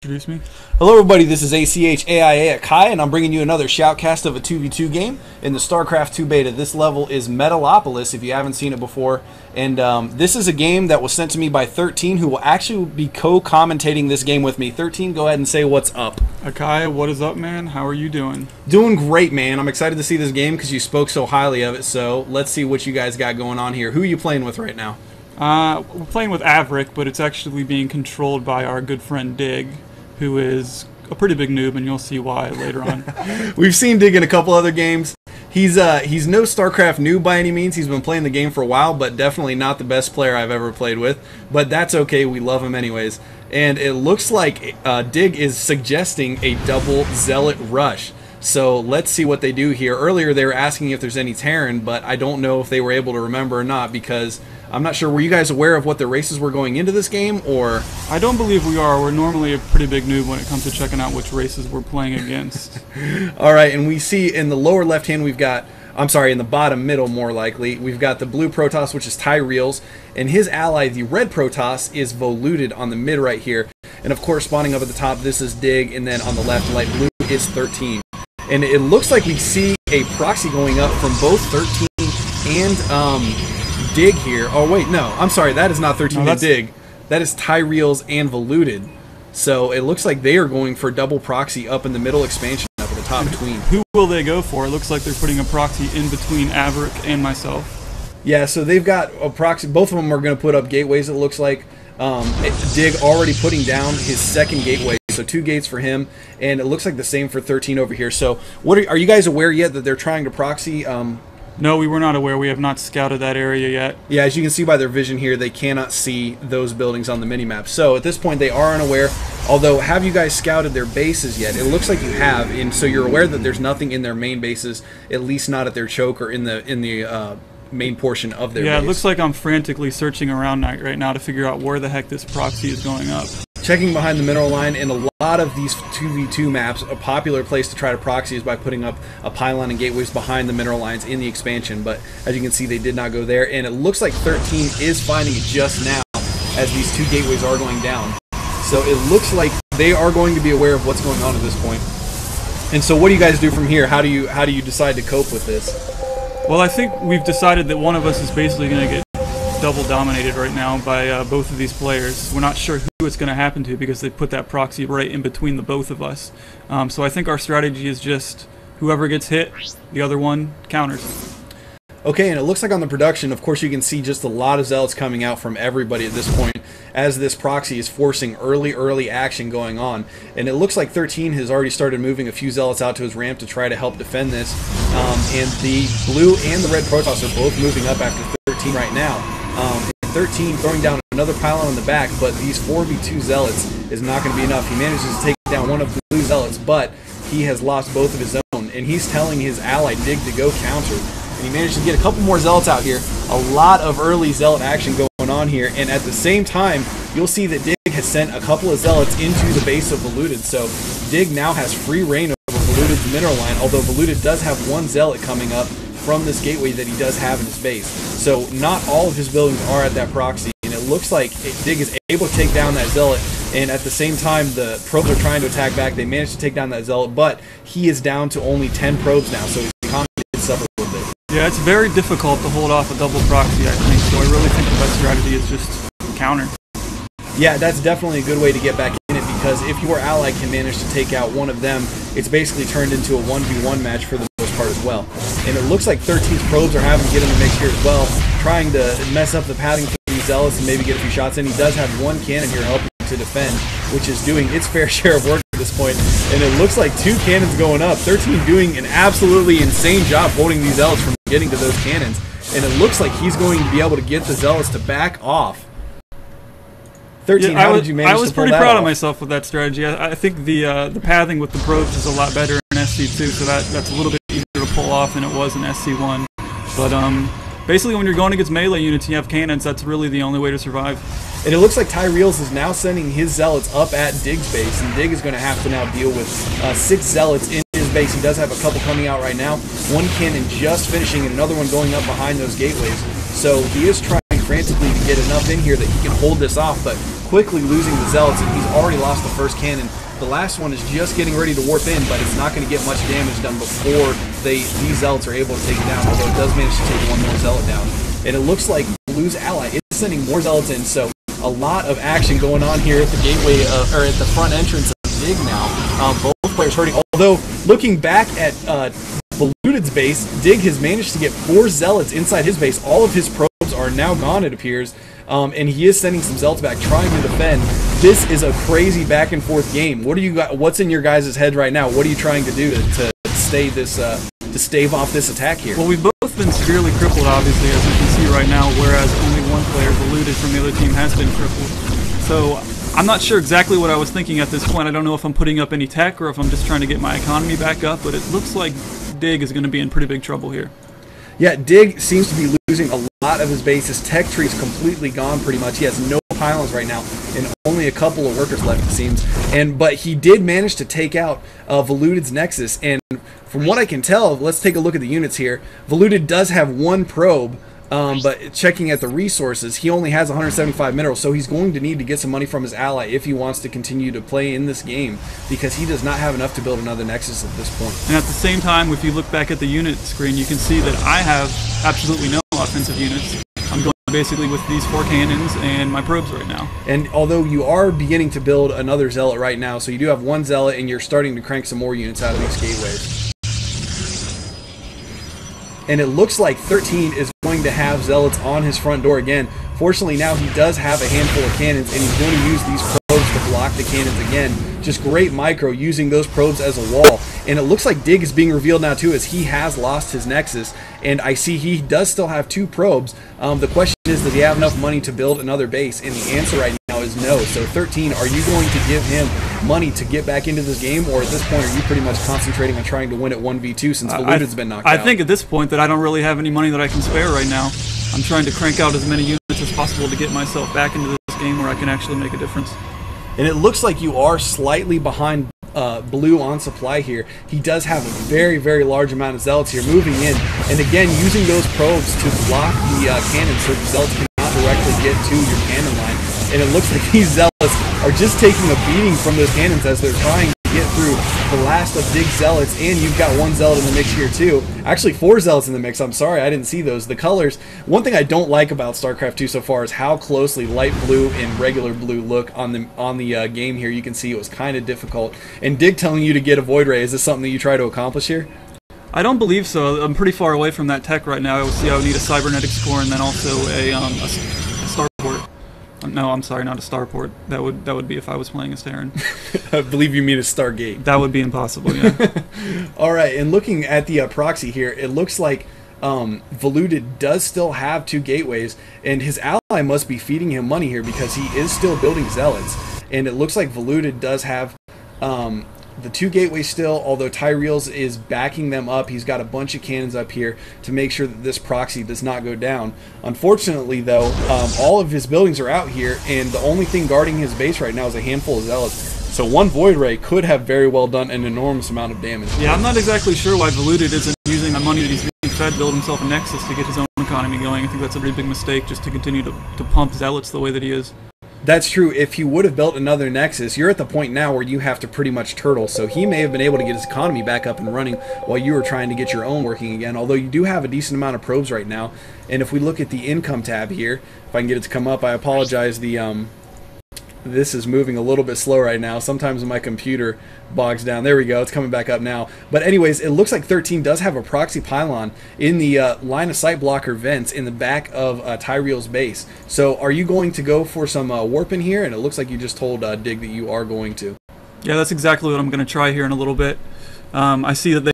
Introduce me. Hello everybody, this is ACHAIA at Kai, and I'm bringing you another shoutcast of a 2v2 game in the StarCraft 2 beta. This level is Metalopolis, if you haven't seen it before. And this is a game that was sent to me by 13, who will actually be co-commentating this game with me. 13, go ahead and say what's up. Akai, what is up, man? How are you doing? Doing great, man. I'm excited to see this game because you spoke so highly of it, so let's see what you guys got going on here. Who are you playing with right now? We're playing with Averic, but it's actually being controlled by our good friend Dig, who is a pretty big noob, and you'll see why later on. We've seen Dig in a couple other games. He's no StarCraft noob by any means. He's been playing the game for a while, but definitely not the best player I've ever played with. But that's okay. We love him anyways. And it looks like Dig is suggesting a double Zealot rush. So let's see what they do here. Earlier they were asking if there's any Terran, but I don't know if they were able to remember or not because I'm not sure. Were you guys aware of what the races were going into this game, or? I don't believe we are. We're normally a pretty big noob when it comes to checking out which races we're playing against. All right, and we see in the lower left hand we've got, I'm sorry, in the bottom middle more likely, we've got the blue Protoss, which is Tyrealz, and his ally, the red Protoss, is Voluted on the mid right here. And of course, spawning up at the top, this is Dig, and then on the left, light blue, is 13. And it looks like we see a proxy going up from both 13 and Dig here. Oh wait, no, I'm sorry, that is not 13 and Dig. That is Tyrealz and Voluted. So it looks like they are going for double proxy up in the middle expansion up at the top between. Who will they go for? It looks like they're putting a proxy in between Averic and myself. Yeah, so they've got a proxy. Both of them are going to put up gateways, it looks like. Dig already putting down his second gateway. So 2 gates for him, and it looks like the same for 13 over here. So what are you guys aware yet that they're trying to proxy? No, we were not aware. We have not scouted that area yet. Yeah, as you can see by their vision here, they cannot see those buildings on the minimap. So at this point, they are unaware. Although, have you guys scouted their bases yet? It looks like you have, and so you're aware that there's nothing in their main bases, at least not at their choke or in the main portion of their base. Yeah, it looks like I'm frantically searching around right now to figure out where the heck this proxy is going up. Checking behind the mineral line, and a lot of these 2v2 maps, a popular place to try to proxy is by putting up a pylon and gateways behind the mineral lines in the expansion, but as you can see they did not go there, and it looks like 13 is finding it just now as these 2 gateways are going down. So it looks like they are going to be aware of what's going on at this point. And so what do you guys do from here? How do you decide to cope with this? Well, I think we've decided that one of us is basically going to get double dominated right now by both of these players. We're not sure who it's going to happen to because they put that proxy right in between the both of us. So I think our strategy is just whoever gets hit, the other one counters. Okay, and it looks like on the production, of course, you can see just a lot of zealots coming out from everybody at this point as this proxy is forcing early action going on. And it looks like 13 has already started moving a few zealots out to his ramp to try to help defend this. And the blue and the red Protoss are both moving up after 13 right now. 13 throwing down another pylon on the back, but these 4v2 zealots is not going to be enough. He manages to take down one of the blue zealots, but he has lost both of his own, and he's telling his ally Dig to go counter. And he managed to get a couple more zealots out here. A lot of early zealot action going on here, and at the same time, you'll see that Dig has sent a couple of zealots into the base of Voluted, so Dig now has free reign over Voluted's mineral line, although Voluted does have one zealot coming up from this gateway that he does have in his base. So not all of his buildings are at that proxy, and it looks like Dig is able to take down that zealot, and at the same time the probes are trying to attack back. They managed to take down that zealot, but he is down to only 10 probes now, so his economy did suffer a little bit. Yeah, it's very difficult to hold off a double proxy, I think, so I really think the best strategy is just counter. Yeah, that's definitely a good way to get back in it, because if your ally can manage to take out one of them, it's basically turned into a 1v1 match for the most part as well. And it looks like 13's probes are having to get in the mix here as well, trying to mess up the padding for these zealots and maybe get a few shots in. He does have one cannon here helping to defend, which is doing its fair share of work at this point. And it looks like 2 cannons going up. 13 doing an absolutely insane job holding these zealots from getting to those cannons. And it looks like he's going to be able to get the zealots to back off. 13, yeah, how did you manage to pull that off? I was pretty proud of myself with that strategy. I think the pathing with the probes is a lot better in SC2, so that's a little bit easier to pull off than it was in SC1. But basically when you're going against melee units and you have cannons, that's really the only way to survive. And it looks like Tyrealz is now sending his zealots up at Dig's base, and Dig is going to have to now deal with 6 zealots in his base. He does have a couple coming out right now. One cannon just finishing and another one going up behind those gateways. So he is trying frantically to get enough in here that he can hold this off, but quickly losing the Zealots, and he's already lost the first cannon. The last one is just getting ready to warp in, but it's not going to get much damage done before these Zealots are able to take it down, although it does manage to take one more Zealot down. And it looks like Blue's ally is sending more Zealots in, so a lot of action going on here at the gateway, or at the front entrance of Dig now. Both players hurting, although looking back at Voluted's base, Dig has managed to get 4 Zealots inside his base. All of his probes are now gone, it appears, and he is sending some Zealots back, trying to defend. This is a crazy back and forth game. What's in your guys' head right now? What are you trying to do to stay this, to stave off this attack here? Well, we've both been severely crippled, obviously, as you can see right now, whereas only one player, Voluted from the other team, has been crippled. So I'm not sure exactly what I was thinking at this point. I don't know if I'm putting up any tech or if I'm just trying to get my economy back up, but it looks like Dig is going to be in pretty big trouble here. Yeah, Dig seems to be losing a lot of his base. His tech tree is completely gone pretty much. He has no pylons right now and only a couple of workers left, it seems. But he did manage to take out Voluted's Nexus, and from what I can tell, let's take a look at the units here. Voluted does have 1 probe, but checking at the resources, he only has 175 minerals, so he's going to need to get some money from his ally if he wants to continue to play in this game, because he does not have enough to build another Nexus at this point. And at the same time, if you look back at the unit screen, you can see that I have absolutely no offensive units. I'm going basically with these 4 cannons and my probes right now. And although you are beginning to build another Zealot right now, so you do have 1 Zealot and you're starting to crank some more units out of these gateways. And it looks like 13 is going to have Zealots on his front door again. Fortunately, now he does have a handful of cannons, and he's going to use these probes to block the cannons again. Just great micro, using those probes as a wall. And it looks like Dig is being revealed now too, as he has lost his Nexus. And I see he does still have 2 probes. The question is, does he have enough money to build another base? And the answer right now is no. So 13, are you going to give him money to get back into this game, or at this point are you pretty much concentrating on trying to win at 1v2 since Voluted's been knocked out? I think at this point that I don't really have any money that I can spare right now. I'm trying to crank out as many units as possible to get myself back into this game where I can actually make a difference. And it looks like you are slightly behind Blue on supply here. He does have a very, very large amount of Zealots here moving in, and again using those probes to block the cannons so the Zealots cannot directly get to your cannon line. And it looks like these Zealots are just taking a beating from those cannons as they're trying to get through the last of Dig's Zealots, and you've got 1 Zealot in the mix here too. Actually 4 Zealots in the mix. I'm sorry, I didn't see those. The colors, one thing I don't like about StarCraft 2 so far is how closely light blue and regular blue look on the game here. You can see it was kind of difficult. And Dig telling you to get a Void Ray, is this something that you try to accomplish here? I don't believe so. I'm pretty far away from that tech right now. I would see I would need a cybernetics core and then also a starport. No, I'm sorry, not a starport. That would be if I was playing as Terran. I believe you mean a Stargate. That would be impossible, yeah. All right, and looking at the proxy here, it looks like Voluted does still have 2 gateways, and his ally must be feeding him money here because he is still building Zealots. And it looks like Voluted does have the 2 gateways still, although Tyrealz is backing them up. He's got a bunch of cannons up here to make sure that this proxy does not go down. Unfortunately, though, all of his buildings are out here, and the only thing guarding his base right now is a handful of Zealots. So 1 Void Ray could have very well done an enormous amount of damage. Yeah, I'm not exactly sure why Voluted isn't using the money that he's being fed to build himself a Nexus to get his own economy going. I think that's a pretty big mistake, just to continue to pump Zealots the way that he is. That's true. If he would have built another Nexus, you're at the point now where you have to pretty much turtle, so he may have been able to get his economy back up and running while you were trying to get your own working again, although you do have a decent amount of probes right now. And if we look at the income tab here, if I can get it to come up, I apologize, this is moving a little bit slow right now. Sometimes my computer bogs down. There we go. It's coming back up now. But anyways, it looks like 13 does have a proxy pylon in the line of sight blocker vents in the back of Tyreal's base. So are you going to go for some warp in here? And it looks like you just told Dig that you are going to. Yeah, that's exactly what I'm going to try here in a little bit. I see that